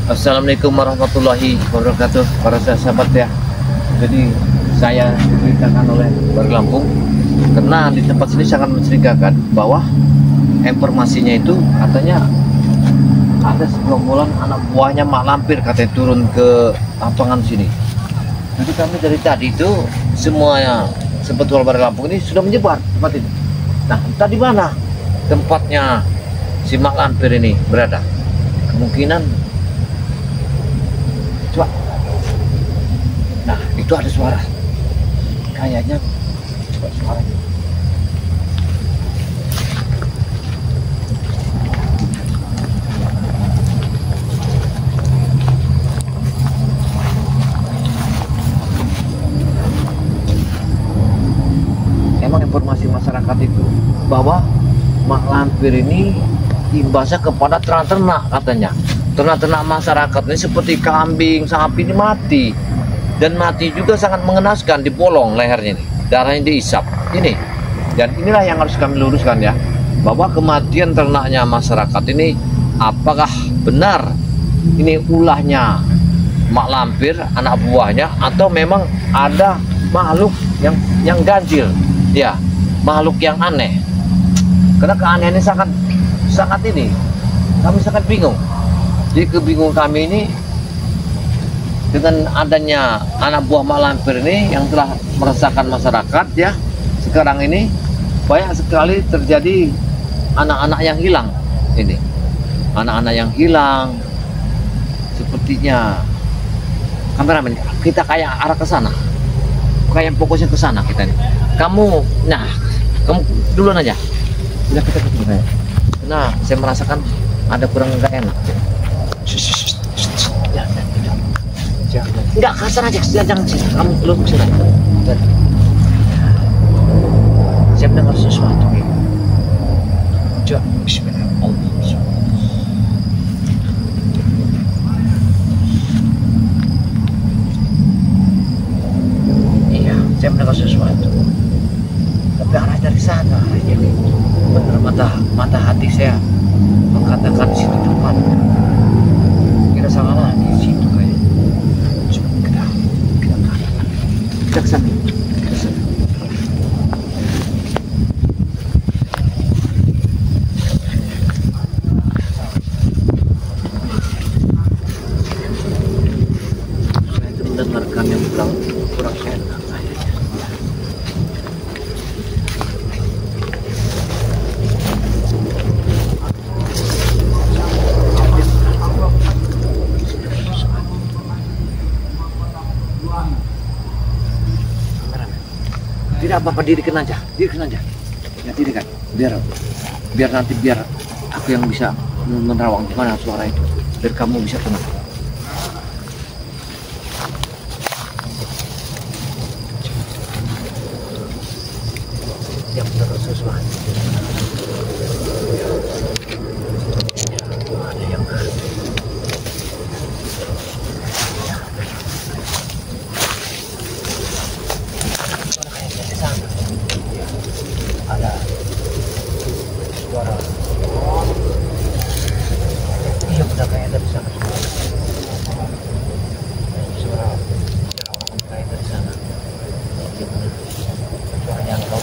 Assalamualaikum warahmatullahi wabarakatuh, para sahabat ya. Jadi saya diberitakan oleh warga Lampung karena di tempat sini sangat mencurigakan bahwa informasinya itu katanya ada segerombolan anak buahnya mak lampir katanya turun ke lapangan sini. Jadi kami dari tadi itu semuanya sebetulnya warga Lampung ini sudah menyebar tempat ini. Nah, entah di mana tempatnya si mak lampir ini berada. Kemungkinan coba. Nah, itu ada suara. Kayaknya coba suaranya. Emang informasi masyarakat itu bahwa mak lampir ini imbasnya kepada ternak-ternak katanya. Ternak-ternak masyarakat ini seperti kambing, sapi ini mati. Dan mati juga sangat mengenaskan, dipolong lehernya ini. Darahnya diisap. Ini. Dan inilah yang harus kami luruskan ya. Bahwa kematian ternaknya masyarakat ini apakah benar ini ulahnya mak lampir, anak buahnya, atau memang ada makhluk yang ganjil. Ya, makhluk yang aneh. Karena keanehan ini sangat ini. Kami sangat bingung. Jadi kebingungan kami ini dengan adanya anak buah mak lampir ini yang telah meresahkan masyarakat ya. Sekarang ini banyak sekali terjadi anak-anak yang hilang ini. Anak-anak yang hilang sepertinya kameramen kita kayak arah ke sana. Kayak fokusnya ke sana kita nih. Kamu duluan aja. Udah kita ke sini. Nah, saya merasakan ada kurang enggak enak. Enggak, kasar aja, jangan sih. Kamu belum kesini. Saya mendengar sesuatu. Coba, bismillahirrahmanirrahim. Iya, saya mendengar sesuatu. Tapi arah dari sana, jadi benar mata hati saya mengatakan di situ tempat. Kira salah lagi di situ kayaknya. Coba kita ke sana. Saya itu mendengarkan yang kurang enak kayaknya. Tidak apa-apa, dirikan aja. Ya dirikan, biar nanti aku yang bisa menerawang gimana suara itu, biar kamu bisa tenang. Yang benar sesuatu. Ada yang ada suara. Iya benar kayak dari sana. Suara orang kayak dari sana. Iya benar. Suara yang kau.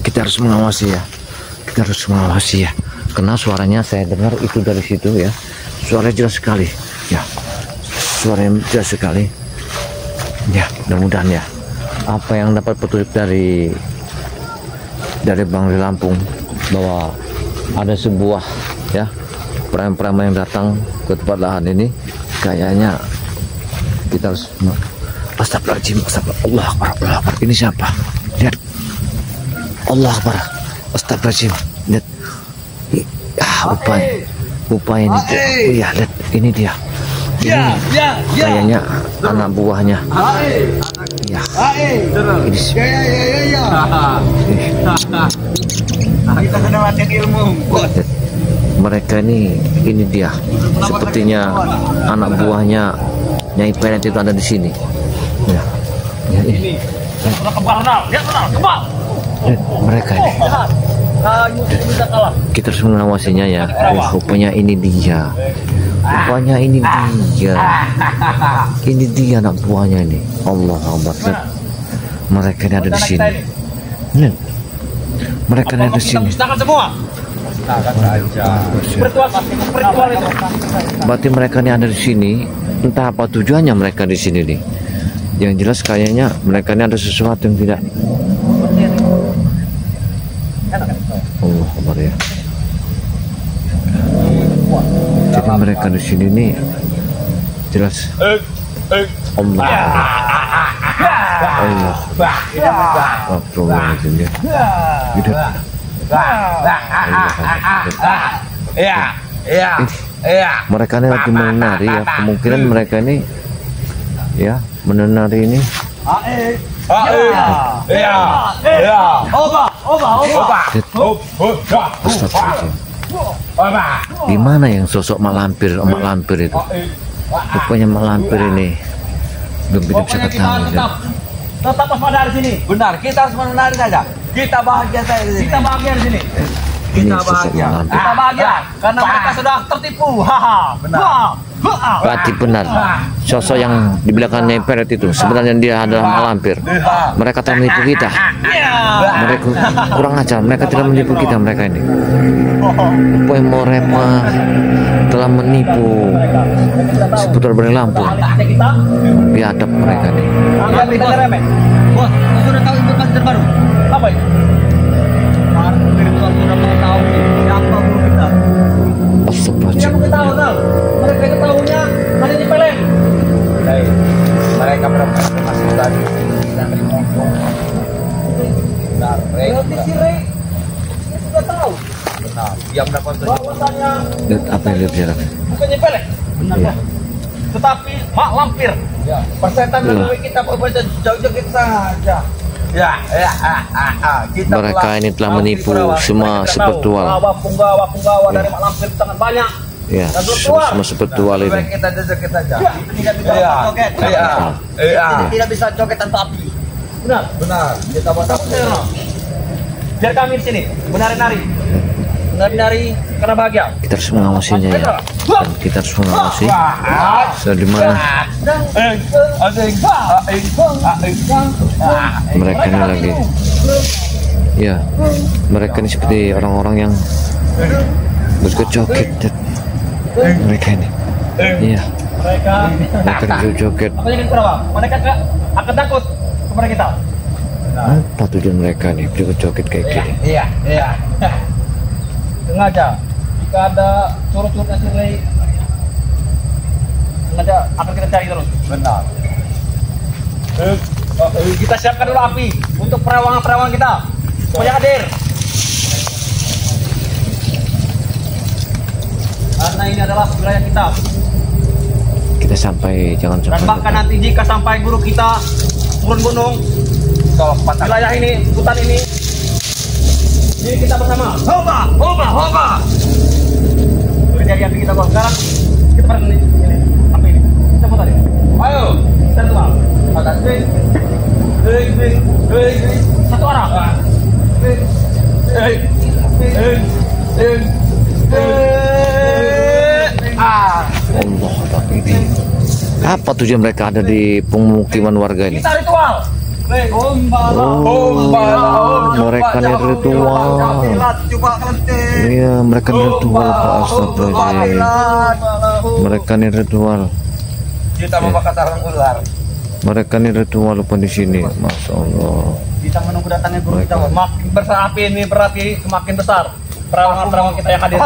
Kita harus mengawasi ya. Karena suaranya saya dengar itu dari situ ya. Suaranya jelas sekali. Ya. Suaranya jelas sekali. Ya, mudah-mudahan ya. Apa yang dapat petunjuk dari Bang di Lampung bahwa ada sebuah ya preman yang datang ke tempat lahan ini, kayaknya kita harus astagfirullahaladzim, Allah Akbar. Ini siapa? Lihat. Allah Akbar. Astagfirullahaladzim. Lihat. Upaya ini. Oh ya, lihat. Ini dia. Ini kayaknya anak buahnya. Ya. Ini kita sudah latihan ilmu. Mereka ini dia. Sepertinya anak buahnya Nyai Penet itu ada di sini. Ya. Ini. Mereka ini. Kita harus mengawasinya ya. Rupanya ini dia. Rupanya ini dia. Ini dia anak buahnya ini. Allah Akbar. Mereka ini ada di sini. Mereka ini ada di sini. Berarti mereka ini ada di sini. Entah apa tujuannya mereka di sini nih. Yang jelas kayaknya mereka ini ada sesuatu yang tidak. Allah Akbar ya. Jadi mereka di sini nih jelas Allah. Allah. Astagfirullahaladzim ya. Mereka ini lagi menari ya. Kemungkinan mereka ini ya menari ini. Gimana yang sosok mak lampir itu? Rupanya mak lampir ini belum bisa ketahui. Tetap waspada di sini. Benar, kita harus menari saja. Kita bahagia saja di sini. Kita bahagia di sini. Kita bahagia. Kita bahagia karena mereka sudah tertipu. Haha. Benar. Berarti benar. Sosok yang di belakang Nyai Penet itu sebenarnya dia adalah mak lampir. Mereka telah menipu kita. Mereka kurang ajar. Mereka tidak menipu kita mereka ini. Poe Morema telah menipu seputar Bani Lampung. Biadab mereka ini. Bos, sudah tahu informasi terbaru? Apa itu? Virtual sudah mengetahui siapa guru kita. Astagfirullahaladzim. Mereka itu tahunya hanya di Peleng. Mereka benar-benar masih tadi tidak ngomong. Benar, berarti si Rey sudah tahu. Benar, dia mendapat bahwasannya. Lihat apa yang lihat jarak? Bukannya Peleng. Benar ya. Tetapi mak lampir. Ya. Persetan melalui kita berbeda jauh-jauh kita saja. Ya. Kita mereka ini telah menipu semua spiritual. Punggawa dari mak lampir sangat banyak. Ya, semua spiritual ini. Kita joget aja. Tidak bisa joget. Tidak bisa joget tanpa api. Benar. Kita buat apa? Biar kami di sini menari-nari. Menari-nari karena bahagia. Kita harus mengawasinya ya. Dan kita harus mengawasi di mana mereka ini lagi. Ya, mereka ini seperti orang-orang yang berjoget. Mereka ini. Iya. Mereka berjoget. Mereka akan takut kepada kita. Apa tujuan mereka nih berjoget kayak gini? Iya. Sengaja jika ada curut-curut nasi Rey, sengaja akan kita cari terus. Benar. Kita siapkan dulu api untuk perawangan kita supaya hadir. Karena ini adalah wilayah kita. Kita sampai jangan sampai. Dan bahkan nanti jika sampai guru kita turun gunung, wilayah ini, hutan ini. Jadi kita bersama. Hoba. Terjadi api kita bos. Sekarang kita bareng ini. Api ini. Kita putar ini. Ayo. Kita tuang. Ada swing. Satu arah. Allah, tapi ini apa tujuan mereka ada di pemukiman warga ini? Kita ritual. Mereka ini ritual. Iya, mereka ini ritual Pak Astagfirullahaladzim. Mereka ini ritual. Kita membakar sarang ular. Mereka ini ritual apa di sini, Masya Allah. Kita menunggu datangnya guru kita. Makin besar api ini berapi, semakin besar perawangan kita yang hadir.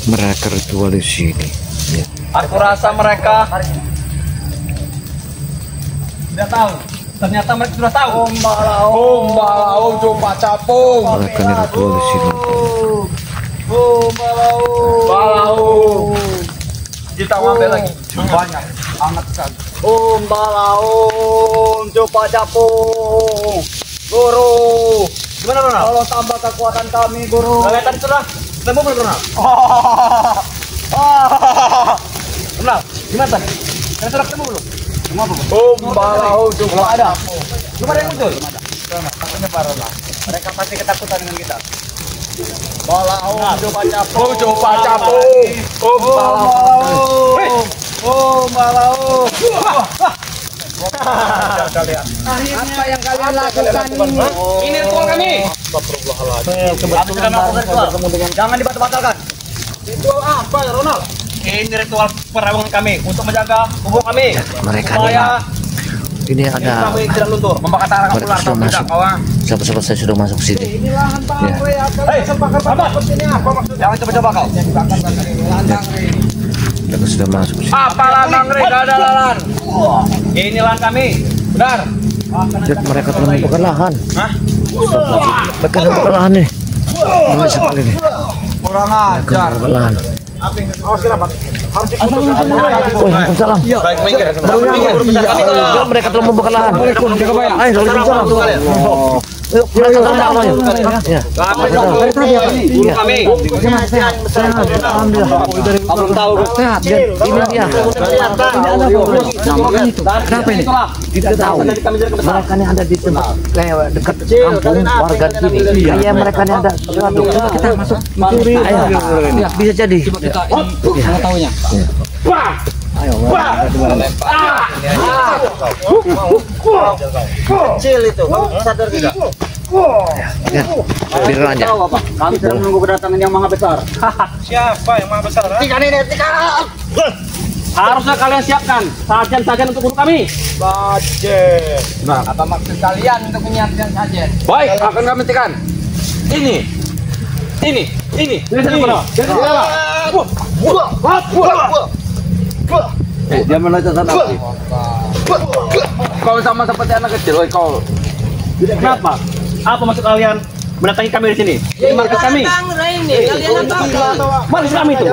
Mereka ritual di sini. Ya. Aku rasa mereka sudah tahu. Ternyata mereka sudah tahu. Ombalau coba capung. Mereka ini ritual di sini. Ombalau. Kita ambil lagi. Banyak. Amat sekali. Balaum, coba capung. Guru. Gimana, Ronald? Tolong tambah kekuatan kami, Guru. Kelihatan sudah. Temu belum, Ronald? Ronald, gimana tadi? Kalian sudah ketemu belum? Semua belum? Balaum, coba ada. Belum ada yang muncul? Takutnya Pak Ronald. Mereka pasti ketakutan dengan kita. Balaum, coba capung. Coba capung. Balaum. Balaum. Apa yang kalian lakukan ini? Ini ritual kami. Kami sudah melakukan ritual. Jangan dibatal-batalkan. Ritual apa ya, Ronald? Ini ritual perawangan kami untuk menjaga tubuh kami. Mereka supaya ini ada kami tidak luntur, membakar tarangan mereka ular sudah atau tidak, masuk. kawan. Sahabat-sahabat saya sudah masuk sini. Ini lahan bangre. Hei, sahabat, ini apa maksudnya? Jangan coba-coba kau. Mereka sudah masuk sini. Apa ladang re? Gak ada lahan. Ini lahan kami. Benar. Lihat, mereka telah membakar lahan. Hah? Mereka telah membakar lahan nih. Ngeri sekali nih. Kurang Mereka ajar. membakar lahan. Awas kenapa? Harus ikut. Waalaikumsalam. Baik, minggir. Ya, mereka telah membakar lahan. Ayo, waalaikumsalam. Yuk, mereka telah membakar lahan. Ya. Guru kami. Alhamdulillah. Belum tahu. Sehat, dan ini dia. Kenapa ini? Tidak tahu. Mereka ini ada di tempat kayak dekat kampung warga sini. Kayak mereka ini ada sesuatu. Coba kita masuk mencuri. Ayo. Ya, bisa jadi. Mengetahuinya. Ayo. Kecil itu, kamu sadar tidak? Ya, biar aja. Kami sedang menunggu kedatangan yang maha besar. Siapa yang maha besar? Tiga ini, tiga. Harusnya kalian siapkan sajian-sajian untuk guru kami. Sajen. Nah, apa maksud kalian untuk menyiapkan sajen? Baik, akan kami tekan. Ini. Ini sana pada. Dia melacak sana. Kau sama seperti anak kecil, kau. Kenapa? Apa maksud kalian mendatangi kami di sini? Di markas kami. Markas kami itu.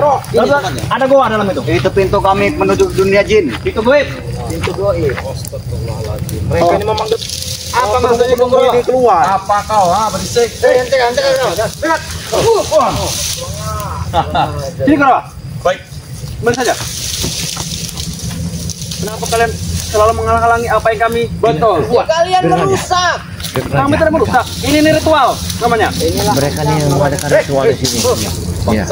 Ada goa dalam itu. Itu pintu kami menuju dunia jin. Itu goib. Pintu goib. Mereka ini memang apa maksudnya guru ini keluar? Apa kau? Berisik. Ente. Sini kau. Baik. Mari saja. Kenapa kalian selalu menghalang-halangi apa yang kami betul? Kalian merusak. Kami tidak merusak. Ini ritual namanya. Mereka ini yang mengadakan ritual di sini. Ya.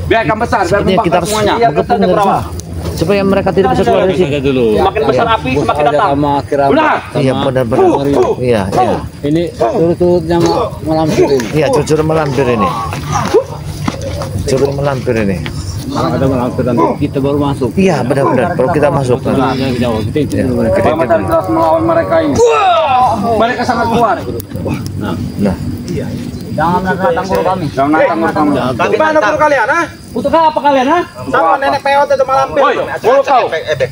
Biarkan besar, biar Sepertinya kita harus semuanya. bergabung dari sini. Supaya mereka tidak bisa keluar dari sini. Semakin besar api, semakin datang. Benar. Iya, benar-benar. Iya. Ini turut-turutnya melampir ini. Iya, jujur melampir ini. Jujur melampir ini. Ada melampir dan kita baru masuk. Iya, benar-benar. Kalau kita masuk. Kita Kami tadi terus melawan mereka ini. Mereka sangat kuat. Nah, Jangan menantang guru kami. Jangan nantang guru kami. Gimana guru kalian, ha? Untuk apa kalian, ha? Sama nenek peot itu malampir. Woi, guru kau. Ebek.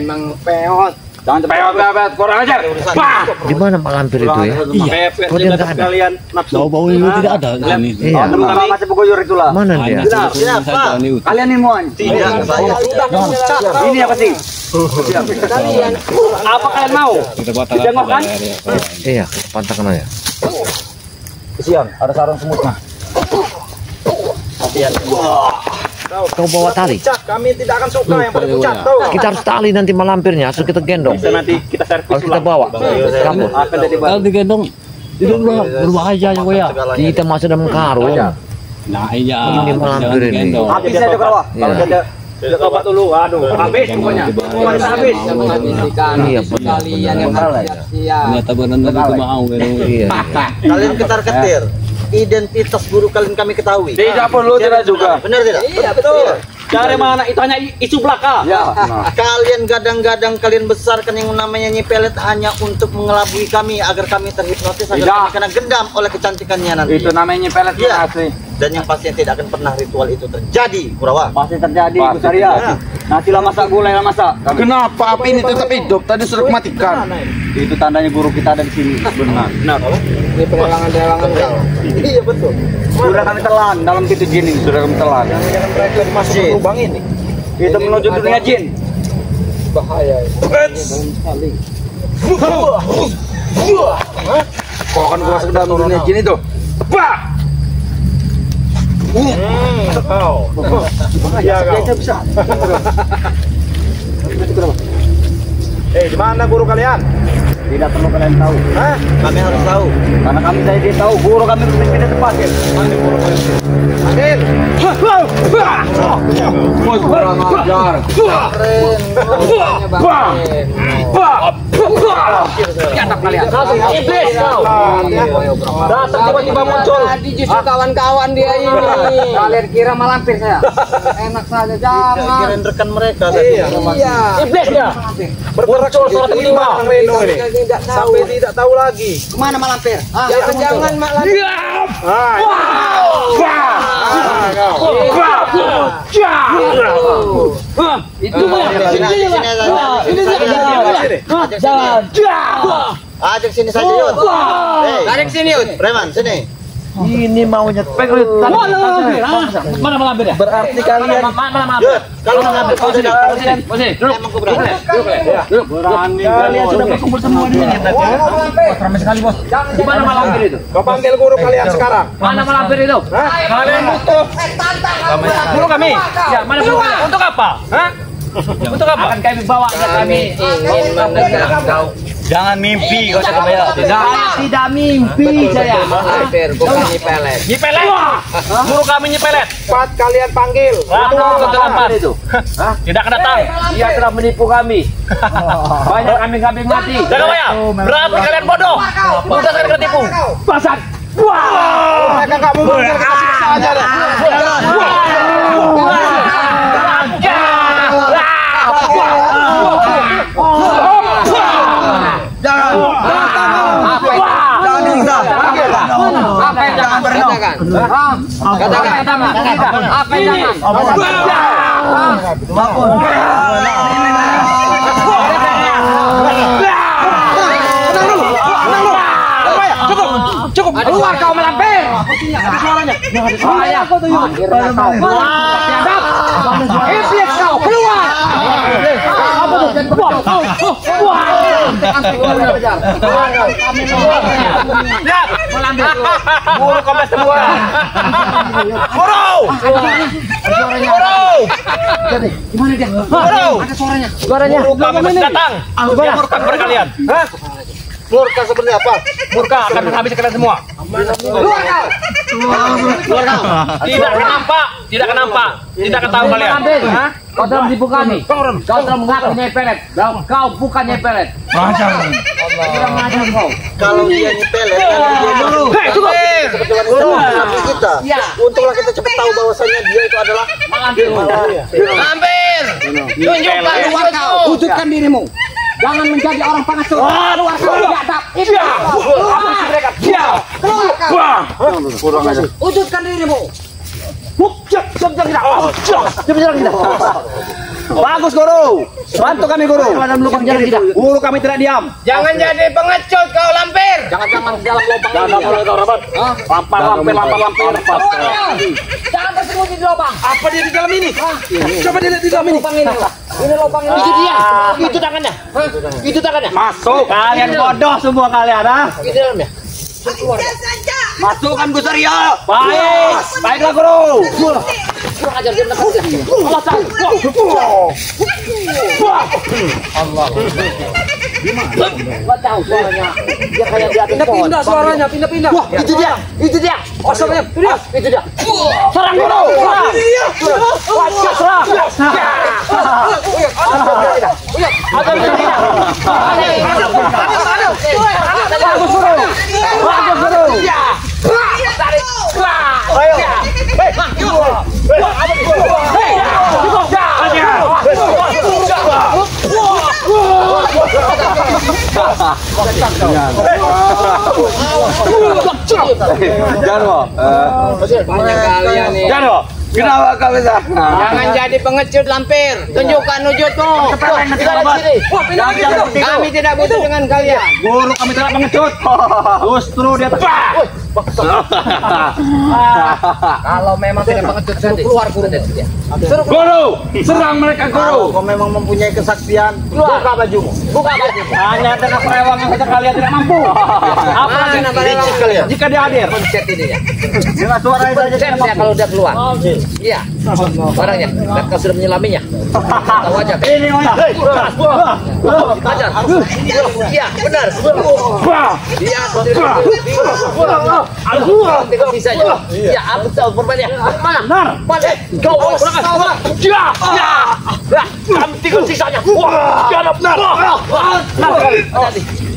Memang peot. Jangan cepet, kurang ajar. Wah. di mana malampir itu ya? Iya. Kok dia nggak ada? Kalian nafsu. Bau itu tidak ada ini. Iya. Kami masih buguyur itulah. Mana dia? Kalian ini mohon. Tidak. Ini apa sih? Apa kalian mau? Dijengok kan? Iya, pantangan aja. Kesian, ada sarang semutnya. Kau bawa tali. Kami tidak akan suka yang pada pucat, tahu? Kita harus tali nanti malampirnya, harus kita gendong. Bisa nanti kita servis Harus kita bawa. Kamu. Akan jadi Kalau digendong itu berbahaya ya gue ya. Kita masuk dalam karung. Nah iya. Ini malampir ini. Habis aja ke bawah. Kalau Iya. dia obat dulu. Aduh, habis pokoknya. Pokoknya habis. Iya, benar. kalian yang sia-sia. Ternyata benar itu mau gitu. Iya. Kalian ketar-ketir. Identitas guru kalian kami ketahui. Tidak perlu tidak juga. Benar tidak? Iya, betul. Dari mana? Itu hanya isu belaka. Ya. Kalian gadang-gadang kalian besarkan yang namanya Nyipelet hanya untuk mengelabui kami agar kami terhipnotis agar Tidak. kami kena gendam oleh kecantikannya nanti. Itu namanya pelet Iya. asli. dan yang pastinya tidak akan pernah ritual itu terjadi, Kurawa. Pasti terjadi, Bu Arya. Nantilah masak gulai lah masak. Kenapa api ini tetap hidup? Tadi sudah matikan. Itu tandanya guru kita ada di sini. Benar. Ini pelelangan-pelelangan kau. Iya betul. Sudah kami telan dalam titik jin ini, sudah kami telan. Jangan mereka masuk ke lubang ini. Kita menuju dunia jin. Bahaya. Kau akan masuk ke dalam dunia jin itu. Bah! Bahaya kau. Bisa. Di mana guru kalian? Tidak perlu kalian tahu. Hah? Kami harus tahu. Karena kami tadi tahu guru kami berpindah tempat. Mana guru kalian? Adil. Woi, kurang ajar. Iblis kau. Datang tiba-tiba muncul. Tadi justru kawan-kawan dia ini. Kalian kira malampir saya? Enak saja, jangan. Kirain rekan mereka Iya. Iblis dia. Bermuncul suara tiba-tiba. Reno ini. Tidak tahu. Sampai tidak tahu lagi. Kemana malampir? Jangan malampir. Itu Ajak sini saja, Yud. Tarik sini, Yud. Preman, sini. ini maunya pengen Mana malampir ya? Berarti kalian Yud, kalau ngambil kau sini. Emang kau berani? Kalian sudah berkumpul semua di sini. Ramai sekali bos. di mana malampir itu? Kau panggil guru kalian sekarang. Mana malampir itu? Kalian butuh. Guru kami. Ya, mana guru kami? Untuk apa? Hah? Untuk apa? Akan kami bawa kami. Jangan mimpi, kau usah kebayang. Tidak mimpi saya. Bukan nyipelet. Nyipelet. Guru kami nyipelet. Cepat kalian panggil. Itu. Tidak datang. Dia telah menipu kami. Banyak kambing-kambing mati. Jangan ya. Berarti kalian bodoh. Mudah sekali kalian tipu. Pasat. Mereka nggak mau manggil kita siksa aja deh. Apa yang jangan katakan? Katakan. Apa yang jangan? Cukup. Keluar kau malampir. Ada suaranya. Iblis kau keluar. Lihat. Guru kompes semua. Guru. Gimana dia? Guru. Ada suaranya. Guru kami datang. Murka kepada kalian. Murka seperti apa? Murka akan menghabisi kalian semua. Keluar kau. Tidak akan nampak. Tidak akan nampak. Tidak akan tahu kalian. Kau telah menipu kami. Kau telah mengaku nyepelet. Kau bukan nyepelet. Kurang ajar kau. Kalau dia nyepelet, dia dulu. Cukup. Tapi kita, untunglah kita cepat tahu bahwasanya dia itu adalah Malampir. Malampir. Tunjukkan keluar kau. Wujudkan dirimu. Jangan menjadi orang pengasuh. Keluar kau. Keluar kau. Wujudkan dirimu. Bagus guru. Bantu kami guru. Guru kami tidak diam. Jangan jadi pengecut kau lampir. Jangan dalam lubang. Jangan boleh kau rapat. Lampir. Jangan tersembunyi di lubang. Apa dia di dalam ini? Coba dilihat di dalam ini. Lubang ini. Ini lubang ini. Itu dia. Itu tangannya. Itu tangannya. Masuk. Kalian bodoh semua kalian, ah. Itu dalamnya. Masukkan Gus Arya. Baik. Baiklah guru. Kurang ajar dia menangkap dia. Allah. Gak tahu suaranya. Dia kayak di atas pohon. Pindah suaranya, pindah-pindah. Wah, itu dia. Itu dia. Oh, sebenarnya. Itu dia. Serang guru. Serang. Jarwo. Jarwo. Kenapa kau bisa? Jangan jadi pengecut lampir. Tunjukkan wujudmu. Kami tidak butuh dengan kalian. Guru kami tidak pengecut. Justru dia Kalau memang tidak pengecut nanti keluar guru dari sini. Guru, serang mereka Kalau guru. kau memang mempunyai kesaktian, buka bajumu. Buka baju. hanya dengan perewangan saja kalian tidak mampu. Apalagi Licik kalian. Jika dia hadir. pencet ini ya. Dengan suara itu saja Pencet ya kalau udah keluar. Iya. Barangnya. Dan kau sudah menyelaminya. Tahu aja. Ini Ajar. Iya, benar. Iya, tidak bisa aja. Iya, aku tahu perbannya. Mana? Mana? Kau kurang. Ya. Kami tinggal sisanya. Wah, benar.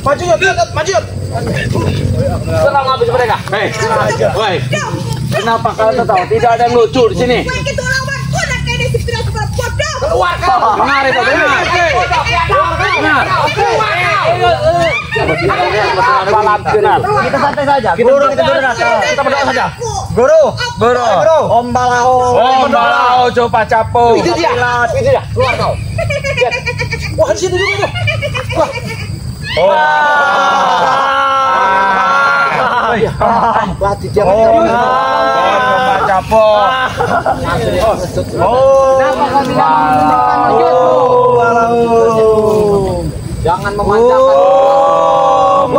Maju. Serang habis mereka. Hei, woi. Kenapa kalian tahu tidak ada yang lucu di sini? Keluar kau. Dengar itu, dengar. Kita santai saja. Guru kita berdoa. Kita berdoa saja. Guru. Om Balaho. Oh, malau coba capo. Itu dia. Keluar kau. Wah, di situ juga tuh. Latih dia. Coba capo. Kenapa kau tidak menunjukkan wujudmu? Jangan memanjakan.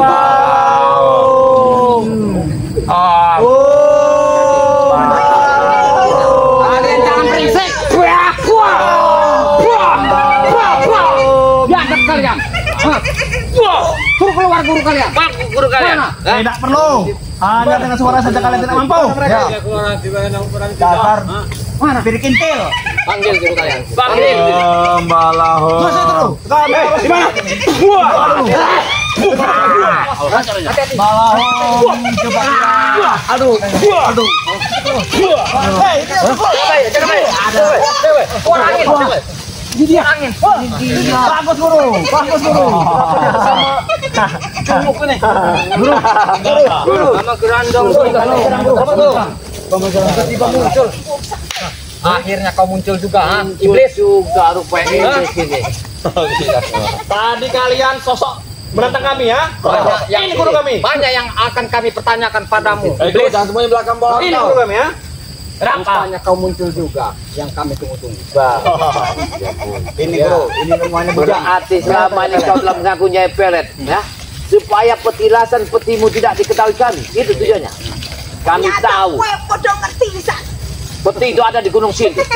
Kalian jangan berisik. Biadab kalian. Suruh keluar guru kalian. Guru kalian. tidak perlu. Hanya dengan suara saja kalian tidak mampu. Dasar. Mana? Birikintil. Panggil guru kalian. Panggil. Balaho. Kami harus di mana? Hati-hati. Aduh. Keluar angin. Angin. Bagus guru. Sama gerandong. Tiba muncul. Akhirnya kau muncul juga, ha? Iblis juga rupanya iblis ini. Tadi kalian sosok menantang kami ya. Ini guru kami. Banyak yang akan kami pertanyakan padamu. Iblis, jangan semuanya belakang bola. Ini guru kami ya. Rupanya kau muncul juga yang kami tunggu-tunggu. Ini guru. Ini namanya Berarti selama ini kau telah mengaku Nyai Pelet, ya, supaya petilasan petimu tidak diketahui kami. Itu tujuannya. Kami tahu peti itu ada di Gunung Sindur.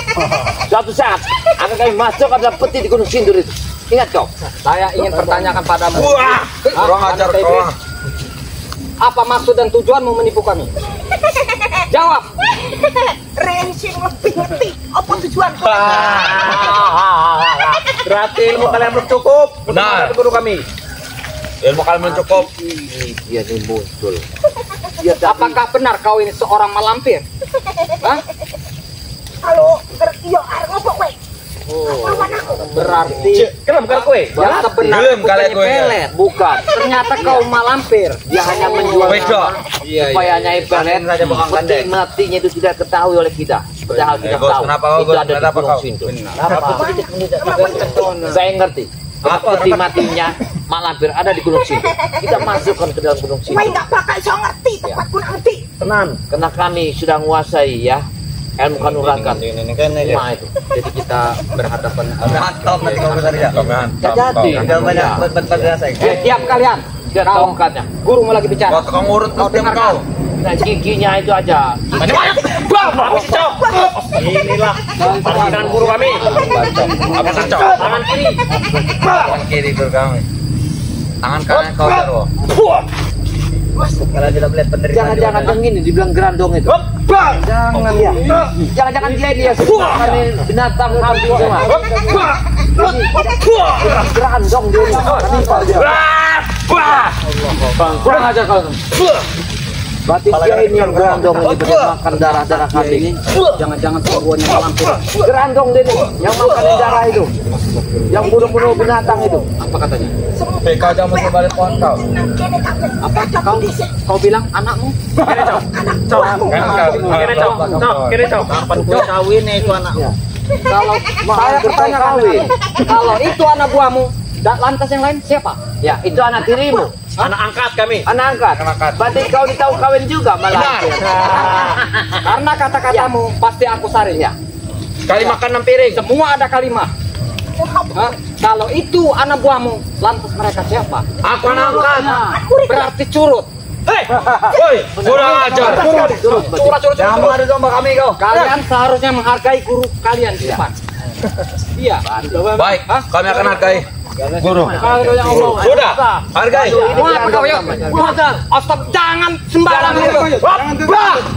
Suatu saat akan kami masuk adalah peti di Gunung Sindur itu. Ingat kau. Saya ingin pertanyakan padamu. Kurang ajar kau. Apa maksud dan tujuanmu menipu kami? Jawab. Rensing lebih ngerti apa tujuan. Berarti ilmu kalian belum cukup. Benar. Guru kami. Ilmu kalian belum cukup. Ini dia nih muncul. Apakah benar kau ini seorang malampir? Hah? Halo, iya arep opo kowe? Berarti Kenapa bukan kue? yang sebenarnya Gelem kali bukan kue. pelet. Bukan. Ternyata kau malampir. Dia hanya menjual Beda. nama supaya Nyai Pelet peti matinya itu tidak ketahui oleh kita. Padahal kita Bos, tahu kenapa itu kau? ada di Kenapa Gunung kau? Sindur. Kenapa? Saya ngerti. Peti matinya Mak Lampir ada di Gunung Sindur. Kita masukkan ke dalam Gunung Kowe Sindur. enggak bakal iso ngerti tempatku nak ngerti. Tenang, karena kami sudah menguasai ya ilmu kanuragan. Ini kan ini. Nah itu. Jadi kita berhadapan. Mantap nanti kau besar ya. Tidak jadi. Tidak banyak berbiasa. Diam kalian. Tidak tongkatnya. Guru mau lagi bicara. Waktu kau ngurut kau diam kau. Nah giginya itu aja. Inilah panggilan guru kami. Apa sih cok? Tangan kiri. Tangan kiri guru kami. Tangan kanan kau taruh. Kalian tidak melihat penderitaan. Jangan-jangan yang ini dibilang gerandong itu. Jangan ya. Jangan-jangan dia sebenarnya binatang hampir semua. Gerandong dia ini. Kurang ajar kau. Berarti dia ini yang gerandong ini benar makan darah-darah kambing. Jangan-jangan turuannya malampir. Gerandong dia nih yang makan darah itu. Yang bunuh-bunuh binatang itu. Apa katanya? PK jangan balik pohon kau. Apa kau bilang anakmu? Kene cok. Cok. Kene cok. Cok, kene cok. Kapan gua kawin itu anakmu? Kalau saya bertanya kawin, kalau itu anak buahmu, lantas yang lain siapa? Ya, itu anak tirimu. Anak angkat kami. Anak angkat. Berarti kau ditahu kawin juga malah. Karena kata-katamu pasti aku saring ya. Kali makan 6 piring. Semua ada kalimat. Hah? Kalau itu anak buahmu, lantas mereka siapa? Aku anak angkat. Berarti curut. Hei. Woi, kurang ajar. Curut. Jangan mengadu domba kami kau. Kalian seharusnya menghargai guru kalian di depan. Iya. Baik, kami akan hargai. Guru. Sudah. Hargai. Muat kau yuk. Astag, jangan sembarang itu. Allah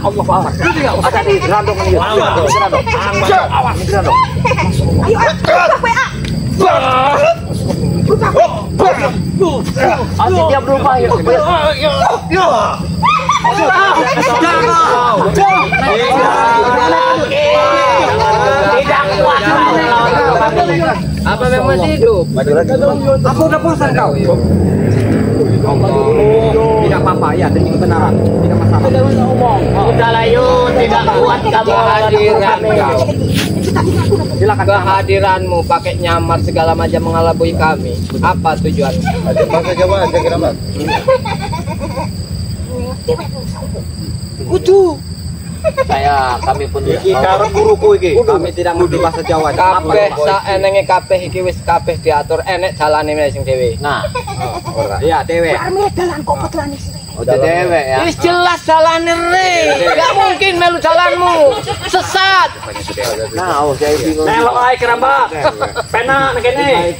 Akbar. Ada di gerandong ini. Awas, gerandong. Ayo, WA. Asik dia berubah ya. Tidak kuat. Apa memang masih hidup? Aku udah bosan kau. Tidak apa-apa ya, demi kebenaran. Tidak masalah. Udahlah yuk, tidak kuat kamu hadiran. Silakan. Kehadiranmu pakai nyamar segala macam mengelabui kami. Apa tujuanmu? Kami pun Karo guruku iki. Kami tidak mengerti bahasa Jawa. Kabeh saenenge kabeh iki wis kabeh diatur enek jalane sing dhewe. Nah, Iya, dewe. Arme dalan kok petrane sih. udah dewek ya. Wis jelas jalane re. Enggak mungkin melu jalanmu. Sesat. Nah, saya bingung. Melok ae keramba. Pena kene.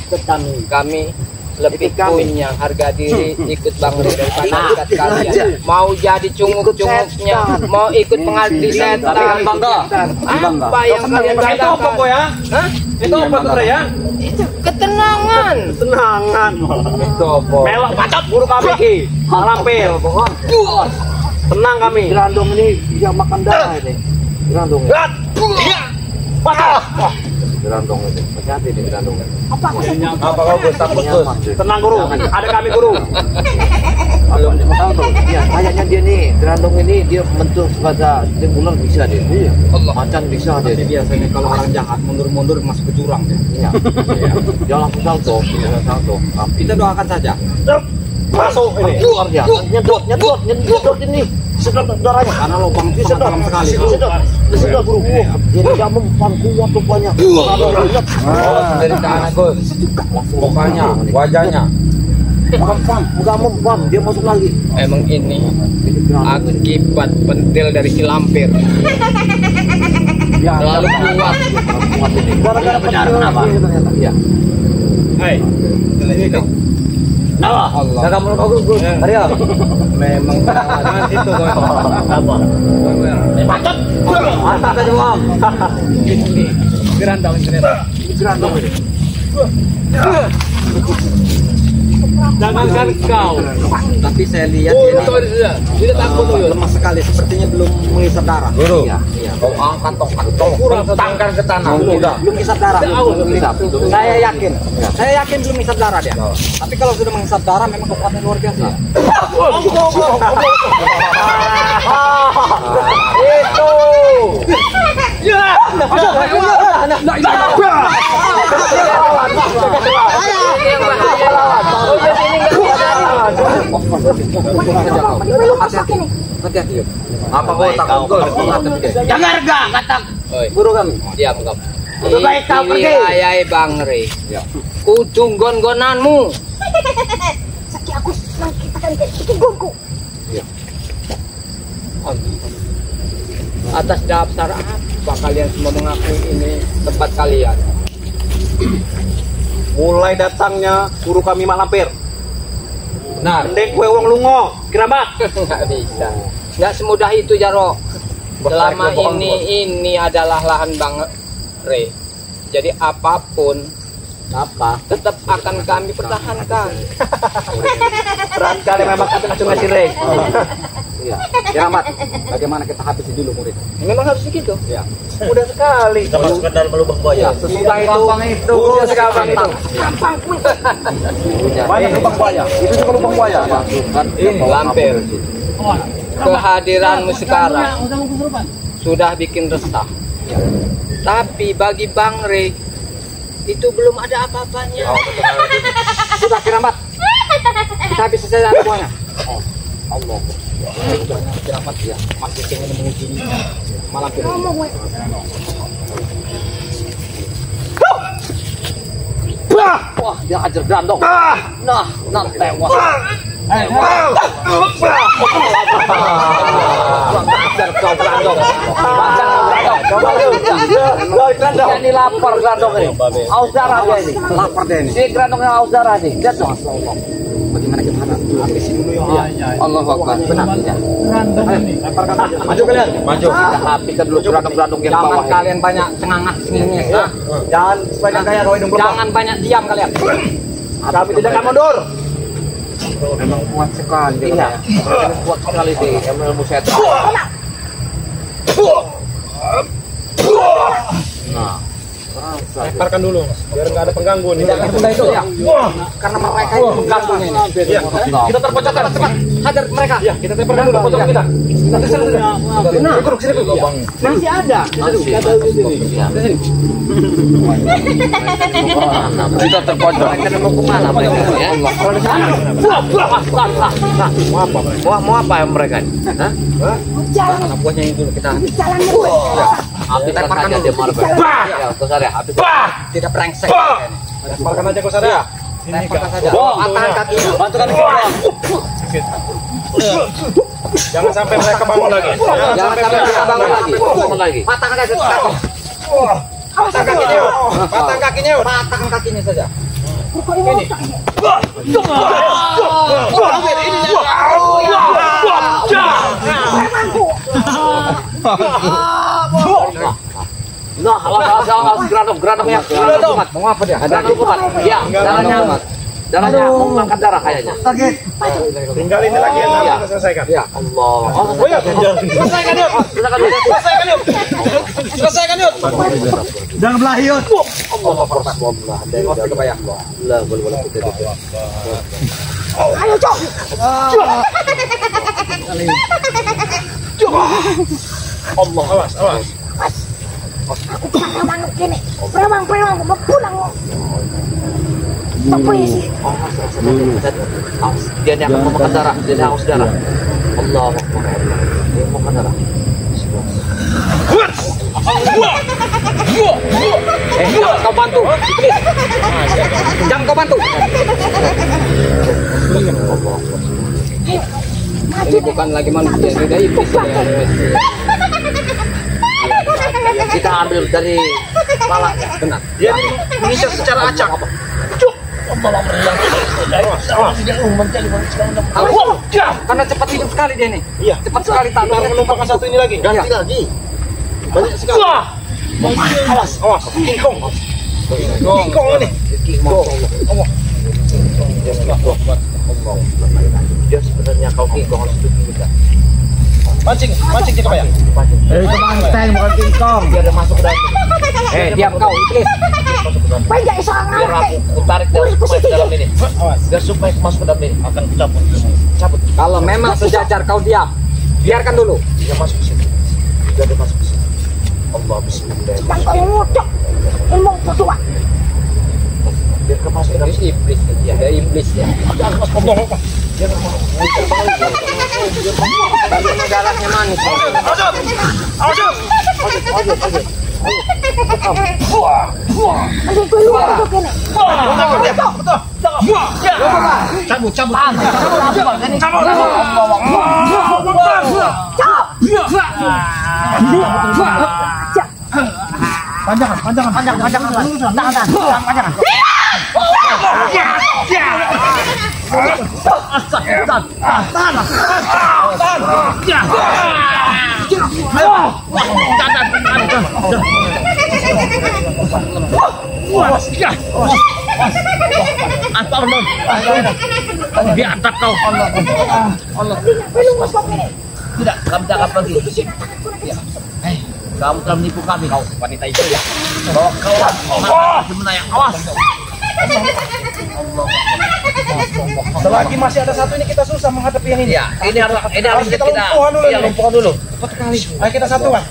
Kami lebih punya harga diri ikut Bang Ri daripada ikut kalian. Mau jadi cunguk-cunguknya, mau ikut pengabdi setan. Apa yang kalian Itu apa banggakan? kok ya? Hah? Itu apa tuh ya? Ketenangan. Tenangan. Itu apa? Melok bacot guru kami iki. Malampir, pokok. Tenang kami. Gerandong ini dia makan darah ini. Gerandong. Gerandong ini. Hati-hati nih gerandong. Apa aku sih? Apa kau Gus? Takut Gus? Tenang guru. Ada kami guru. Belum tahu tuh. Ya, kayaknya dia nih gerandong ini dia bentuk pada ular bisa dia. Iya. Macan bisa dia. Jadi biasanya kalau orang jahat mundur-mundur masuk ke jurang dia. Iya. Jangan langsung salto, jangan salto. Kita doakan saja. Masuk ini. Keluar dia. Nyedot ini. Sedot darahnya. Karena lubang itu Disedot. dalam sekali. Disedot guru. Dia tidak mempan kuat rupanya. Dari tangan Gus. Mukanya, wajahnya. Enggak mempan, dia masuk lagi. Emang ini akibat pentil dari si lampir. Terlalu kuat. Gara-gara benar kenapa? Iya. Hei. Nah, Allah. Kamu kau Gus. Arya. Memang jangan itu kau. Apa? Bacot. Masa aja, Mam. Gerandong ini. Gerandong ini. Jangankan kau. Tapi saya lihat ini Tidak takut tuh. lemah sekali, sepertinya belum menghisap darah. Guru. Iya. Kau angkat tong. Tangkan ke tanah. Udah. Belum hisap darah. Belum hisap. Saya yakin belum hisap darah dia. Tapi kalau sudah menghisap darah memang kekuatan luar biasa. Itu. Ya. Hati-hati. Apa kau takut Gus? Jangan enggak kata. Guru kami. Diam kau. Lebih baik kau pergi. Ayai Bang Ri. Ujung gon-gonanmu. Saki aku nang kita kan bikin gonku. Atas dasar apa kalian semua mengakui ini tempat kalian? Mulai datangnya guru kami Malampir. Benar. Ndek kue wong lungo, kirabat. Nggak bisa. Nggak semudah itu Jaro. Selama ini adalah lahan Bang Re. Jadi apapun Apa? Tetap akan kami pertahankan. Berat kali memang kata langsung ngasih reng. Iya. Kiramat. Bagaimana kita habisi dulu murid? Memang harus begitu. Ya. Mudah sekali. Kita masukkan dalam lubang buaya. Sesudah itu. itu. Mudah sekali itu. Banyak lubang buaya. Itu juga lubang buaya. Masukkan Lampir. Kehadiranmu sekarang sudah bikin resah. Tapi bagi Bang Rey itu belum ada apa-apanya. Sudah Kiramat. Kita habis selesai semuanya. Allah. Kiramat ya. Masih ingin menguji malam ini. Wah, dia ajar grandong. Nah, tewas. Ajar kau grandong. Ini lapar grandong ini. Aus darah dia ini. Lapar dia ini. Si grandongnya aus darah nih. Lihat dong. Bagaimana kita habisin dulu ya? Allahu Akbar. Benar ya. Maju kalian. Maju. Kita habiskan dulu grandong-grandong yang bawah. Kalian banyak cengangat sini. Jangan banyak gaya kau hidung berubah. Jangan banyak diam kalian. Kami tidak akan mundur. Memang kuat sekali. Iya. Kuat sekali sih ilmu setan. Nah, Lemparkan dulu, biar nggak ada pengganggu nih. tidak tertunda itu ya. Karena mereka itu mengganggu ini. Kita terpojokkan cepat. Hajar mereka. Ya, kita temparkan dulu pojok kita. Kita ke sini. Nah, kuruk sini kuruk. Masih ada. Kita terpojok. Mereka mau kemana mereka ya? Mau apa yang mereka? Hah? Jalan. Buahnya itu kita. Jalan. Habis temparkan Saja dulu. dia marah. Ya, terus ada habis. Tidak brengsek. Lemparkan aja kau sadar. Temparkan saja. Patahkan kakinya. Bantukan kita. Jangan sampai mereka bangun lagi. Jangan sampai mereka bangun lagi. Bangun lagi. Patahkan saja kaki. Patah kakinya. Patah kakinya. Patahkan kakinya saja. Nah, awas granong ya. Mau apa dia? Granong kumat. Ya, darahnya mau mengangkat darah kayaknya. Tinggal ini lagi yang harus kita selesaikan. Ya. Allah. Oh ya, selesaikan yuk. Selesaikan yuk. Selesaikan yuk. Jangan belah yuk. Ayo, Cok. Allah, awas. Aku manuk ini. Premang mau pulang. Apa sih? Dia yang akan memakan darah, dia yang haus darah. Allah. Dia mau makan darah. Jangan kau bantu. Jangan kau bantu. Ini bukan lagi manusia, ini dari iblis. Kita ambil dari kepalanya. Benar. Dia menginjak secara acak. Karena cepat hidup sekali dia ini. Iya. Cepat sekali tak. Kita harus menumpangkan satu ini lagi. Ganti lagi. Banyak sekali. Awas. King Kong ini. Dia sebenarnya kau kingkong harus kita. Mancing kita kayak. Itu banteng bukan kingkong. Biar dia masuk ke dalam. Diam kau iblis. Banyak seorang Biar aku tarik ke dalam ini. Biar supaya masuk ke dalam ini. Akan kucabut. Cabut. Kalau memang sejajar kau diam, biarkan dulu. Dia masuk ke sini. Biar dia masuk ke sini. Allah bismillah. dan kau ngucuk. Ilmu berdua. Biar dia masuk ke dalam sini. Iblis ya, dia iblis ya. Bagaimana darahnya manis. Nanti gue luar untuk ini. Apa non? Di atap kau. Allah. Tidak, kamu jangan pergi. Ya. Kamu telah menipu kami. Kau wanita itu ya. Bawa kau sebenarnya awas. Selagi masih ada satu ini kita susah menghadapi yang ini. Ya, ini harus kita lumpuhkan dulu. Iya, lumpuhkan dulu. Cepat sekali. Ayo kita satuan.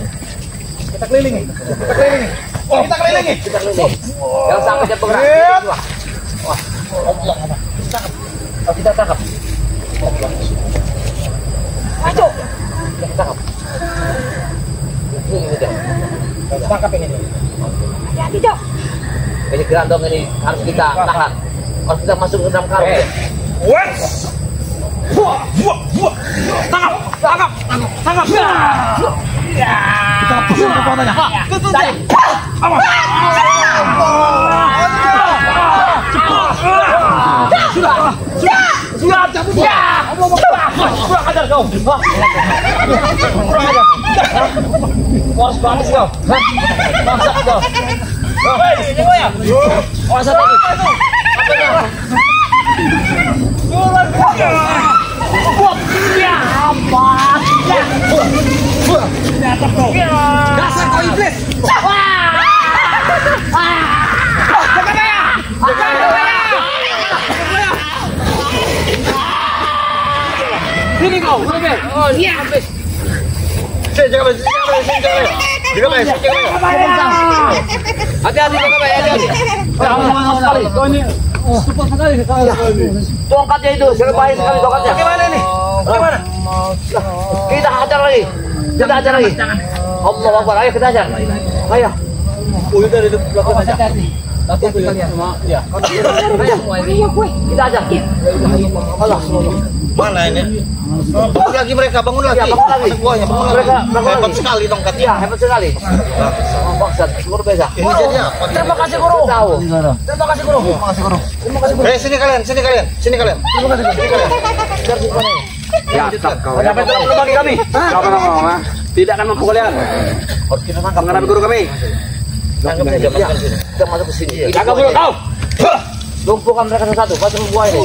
Kita kelilingi. Kita kelilingi. Kita kelilingi. Jangan sampai dia bergerak. Wah, Allah. Kita tangkap. Ayo. Kita tangkap. Ini dia. Tangkap ini. Ya, tidak. Ini gerandong ini harus kita tahan. Harus kita masuk ke dalam karung. What? Tangkap, tangkap, tangkap. Ya. Kita pasang kekuatannya. Sudah cabut ya. Kurang ajar kau. Kurang ajar. Harus balas kau. Masak kau. Hei, sini kau ya. Awas lagi. Dasar kau iblis. Sini kau, oh iya habis. Hati-hati, hati-hati. Kau ini cepat sekali. Tongkatnya itu, serbain sekali tongkatnya. Gimana nih? Gimana? Kita hajar lagi. Kita hajar lagi. Allah Akbar, ayo kita hajar. Ayo. Udah di belakang aja. Hati-hati kalian semua. Ya. Kita hajar. Allah. Mana ini? Bangun lagi mereka, bangun lagi. Ya, bangun lagi. Semuanya bangun lagi. Mereka bangun Hebat lagi. sekali tongkatnya. Iya, hebat sekali. Bangsat, luar biasa. Ini jadi apa? Terima kasih guru. Tahu. Terima kasih guru. Terima kasih guru. Terima kasih guru. Sini kalian, sini kalian, sini kalian. Terima kasih guru. Sini kalian. Ya, tetap kau. Dapat tolong bagi kami. Kau tidak akan mampu kalian. Harus kita tangkap. Menghadapi guru kami. Tangkap saja, masuk ke sini. Kita masuk ke sini. Tangkap dulu kau. Lumpuhkan mereka satu-satu. Pasang buah ini.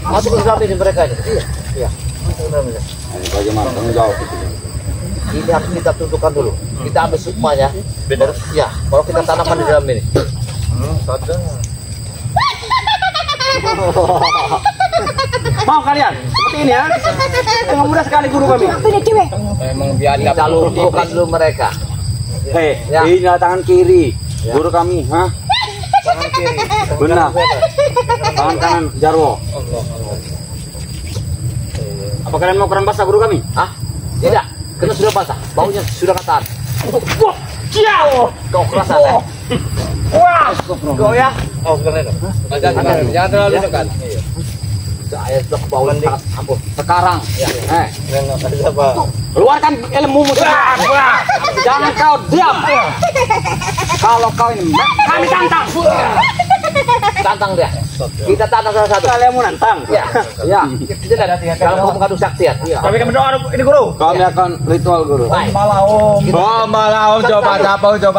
Masuk ke dalam ini mereka ini. Iya. Bagaimana tanggung jawab itu? Ini harus kita tentukan dulu. Kita ambil sukmanya. Benar? Ya. Kalau kita tanamkan di dalam ini. Mau kalian seperti ini ya? Dengan mudah sekali guru kami. Memang biadab. Kita lumpuhkan dulu mereka. Hei, Ya. ini tangan kiri guru kami, ha? Tangan kiri. Benar. Tangan kanan Jarwo. Apa kalian mau kurang basah guru kami? Hah? Tidak. Karena sudah basah. Baunya sudah kataan. Kau kerasan ya? Kau ya? Oh, sebenarnya. Jangan terlalu dekat. Saya sudah bau sangat ampun. Sekarang, keluarkan ilmumu. Jangan kau diam. Kalau kau ini, kami tantang. Tantang dia. Kita tantang satu-satu. Kalian mau nantang? Ya. Ya. Tidak ada. Kalau mau mengadu sakti ya. Kami akan berdoa ini guru. Kami akan ritual guru. Baik. Malaum. Oh, malah coba dapau. Siap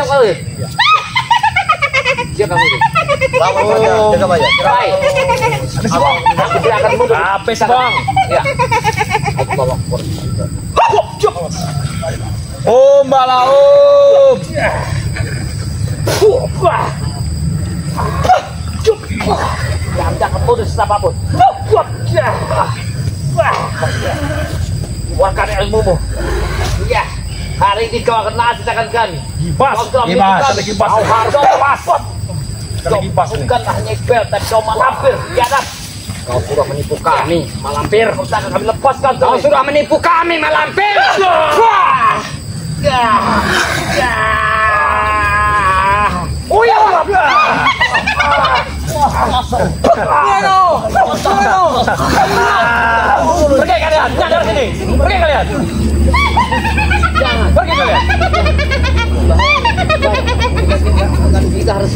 kali. Siap kamu. Jaga banyak. Baik. Aku tidak akan mundur. Habis bang. Ya. Allah. Oh, malah Jangan putus apapun. Keluarkan ilmumu. Ya. Hari ini kau akan nasihkan kami. Gibas. Kau harus bukanlah hanya Iqbal, tapi kau malampir. Biadab. Kau sudah menipu kami, malampir. Kau tak akan kami lepaskan. Kau sudah menipu kami, malampir. Oh ya. Pergi kalian, jangan dari sini. Pergi kalian. Pergi kalian. Kita harus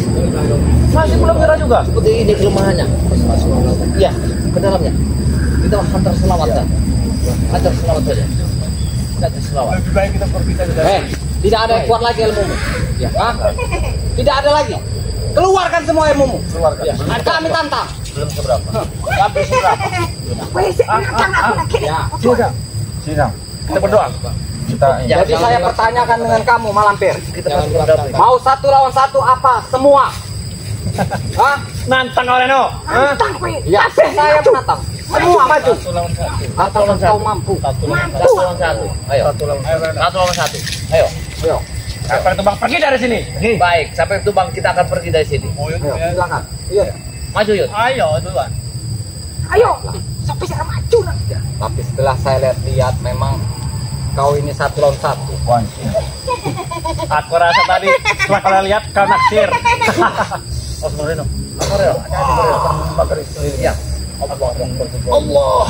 Masih belum nyerah juga. seperti ini kelemahannya. Iya, ke dalamnya. Kita hantar selawat saja. Hantar selawat saja. Hantar selawat. Lebih baik kita pergi saja. Tidak ada yang kuat lagi ilmumu. Ya, tidak ada lagi. Keluarkan semua ilmumu. Keluarkan. Kami tantang. Belum seberapa. Sampai seberapa? Ya, Sidang. Kita berdoa. Kita jadi saya pertanyakan dengan kamu Malampir. Jangan berdamai. Mau 1 lawan 1 apa? Semua. Hah? nantang kau Reno. Ya, saya menantang. Semua maju. Satu lawan Kau satu. mampu. Satu lawan satu. Ayo. Satu lawan satu. Ayo. Ayo, Siapa itu Bang pergi dari sini? Baik, sampai itu Bang kita akan pergi dari sini. silakan. Iya. Maju Yud. Ayo duluan. Ayo, sampai saya maju nanti. Tapi setelah saya lihat memang kau ini 1 lawan 1. Aku rasa tadi setelah kalian lihat kau naksir. Oh, Reno. Apa Reno? Bakar istri. Ya. Allah.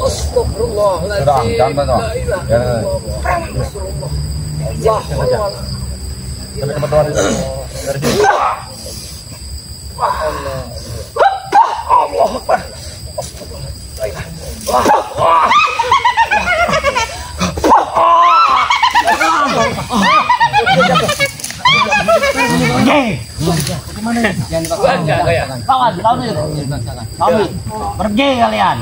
Astagfirullahaladzim. Jangan bantu. Sampai tempat doa dari sini. Allah Akbar. Kawan itu. Kami pergi kalian.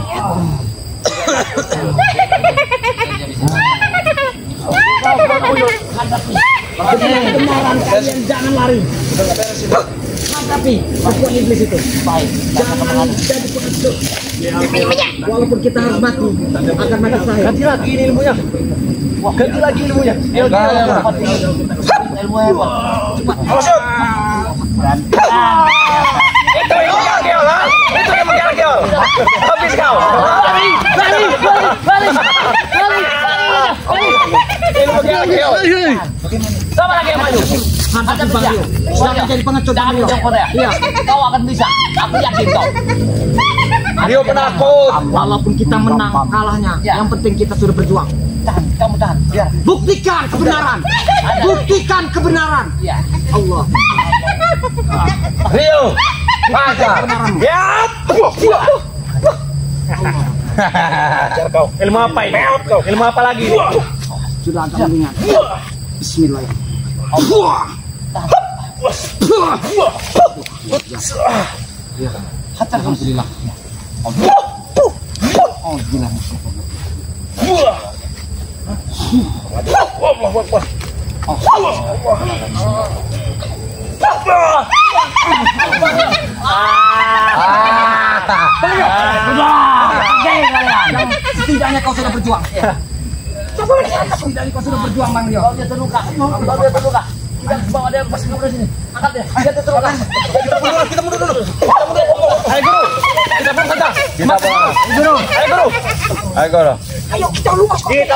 Kebenaran kalian jangan lari. Hadapi kekuatan iblis itu. Baik. Jangan jadi pengecut. Walaupun kita harus mati, akan mati saya. Ganti lagi ini ilmunya. Ganti lagi ilmunya. Ilmu hebat. Awas yuk. Itu ilmunya Geol, ha? Itu ilmunya Geol. Habis kau. Ilmu Geol. Sama lagi yang maju. Hadapi dia. Jangan jadi pengecut. Jangan menjongkok ya. Iya. Kau akan bisa. Aku yakin kau. Rio penakut. Walaupun kita menang kalahnya, yang penting kita sudah berjuang. Tahan, kamu tahan. Biar. Buktikan kebenaran. Buktikan kebenaran. Iya. Allah. Rio. Masa. Ya. Kau. Ilmu apa ini? Ilmu apa lagi? Sudah agak mendingan. Bismillah. Alhamdulillah. Setidaknya kau sudah berjuang. Setidaknya kau sudah berjuang, Bang Rio. Kalau dia terluka. Kita bawa dia pas dulu sini. Angkat dia. Dia terluka. Kita mundur dulu. Ayo guru. Kita pun saja. Kita guru. Ayo guru. Ayo guru. Ayo kita luas. Kita